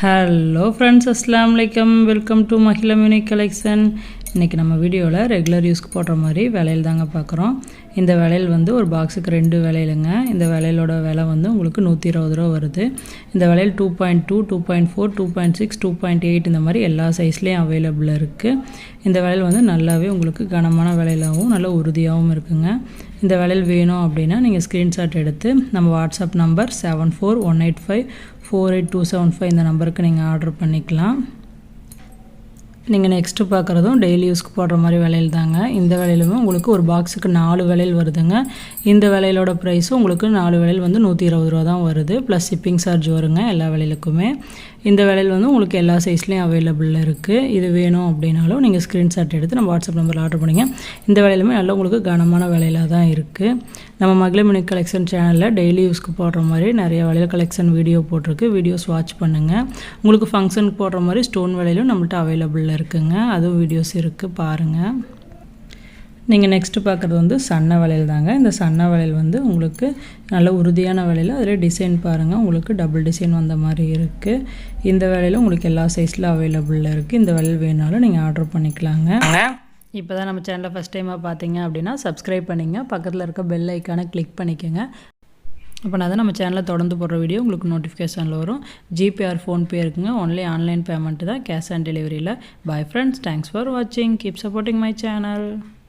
Hello friends, அஸ்ஸலாமு அலைக்கும். Welcome to Mahilam unique collection. இன்றைக்கி நம்ம வீடியோவில் ரெகுலர் யூஸ்க்கு போடுற மாதிரி விலையில் தாங்க பார்க்குறோம். இந்த விலையில் வந்து ஒரு பாக்ஸுக்கு 2 விலையிலுங்க. இந்த விலையிலோட விலை வந்து உங்களுக்கு 120 ரூபா வருது. இந்த விலையில் 2.2, 2.4, 2.6, 2.8 இந்த மாதிரி எல்லா சைஸ்லேயும் அவைலபிள் இருக்குது. இந்த விலையில் வந்து நல்லாவே உங்களுக்கு கனமான விலையிலாகவும் நல்ல உறுதியாகவும் இருக்குங்க. இந்த விலையில் வேணும் அப்படின்னா நீங்கள் ஸ்க்ரீன்ஷாட் எடுத்து நம்ம வாட்ஸ்அப் நம்பர் 7418548275 இந்த நம்பருக்கு நீங்கள் ஆர்டர் பண்ணிக்கலாம். நீங்கள் நெக்ஸ்ட்டு பார்க்குறதும் டெய்லி யூஸ்க்கு போடுற மாதிரி விலையில் தாங்க. இந்த விலையிலுமே உங்களுக்கு ஒரு பாக்ஸுக்கு 4 விலையில் வருதுங்க. இந்த விலையிலோட ப்ரைஸும் உங்களுக்கு 4 விலையில் வந்து 120 ரூபா தான் வருது. ப்ளஸ் ஷிப்பிங் சார்ஜ் வருங்க எல்லா விலையிலுக்குமே. இந்த விலையில் வந்து உங்களுக்கு எல்லா சைஸ்லேயும் அவைலபிள் இருக்குது. இது வேணும் அப்படின்னாலும் நீங்கள் ஸ்க்ரீன்ஷாட் எடுத்து நம்ம வாட்ஸ்அப் நம்பரில் ஆர்டர் பண்ணிங்க. இந்த விலையிலுமே நல்லா உங்களுக்கு கனமான விலையில் தான் இருக்குது. நம்ம மகளிர் யூனிக் கலெக்ஷன் சேனலில் டெய்லி யூஸ்க்கு போடுற மாதிரி நிறைய விலையில் கலெக்ஷன் வீடியோ போட்டிருக்கு. வீடியோஸ் வாட்ச் பண்ணுங்கள். உங்களுக்கு ஃபங்க்ஷனுக்கு போடுற மாதிரி ஸ்டோன் விலையிலும் நம்மள்ட்ட அவைலபிளில் இருக்குங்க. அதுவும் வீடியோஸ் இருக்குது, பாருங்கள். நீங்கள் நெக்ஸ்ட்டு பார்க்குறது வந்து சன்ன வளையல் தாங்க. இந்த சன்ன வளையல் வந்து உங்களுக்கு நல்ல உறுதியான வளையல். அதில் டிசைன் பாருங்கள், உங்களுக்கு டபுள் டிசைன் வந்த மாதிரி இருக்குது. இந்த வளையலும் உங்களுக்கு எல்லா சைஸில் அவைலபிளில் இருக்குது. இந்த வளையல் வேணாலும் நீங்கள் ஆர்டர் பண்ணிக்கலாங்க. இப்போ தான் நம்ம சேனலில் ஃபஸ்ட் டைமாக பார்த்தீங்க அப்படின்னா சப்ஸ்கிரைப் பண்ணிங்க. பக்கத்தில் இருக்க பெல் ஐக்கானை கிளிக் பண்ணிக்கோங்க. அப்போ நான் தான் நம்ம சேனலில் தொடர்ந்து போடுற வீடியோ உங்களுக்கு நோட்டிஃபிகேஷனில் வரும். ஜிபே ஆர் ஃபோன்பே இருக்குங்க. ஒன்லி ஆன்லைன் பேமெண்ட்டு தான், கேஷ் ஆன் டெலிவரியில். பாய் ஃப்ரெண்ட்ஸ், தேங்க்ஸ் ஃபார் வாட்சிங். Keep supporting my channel.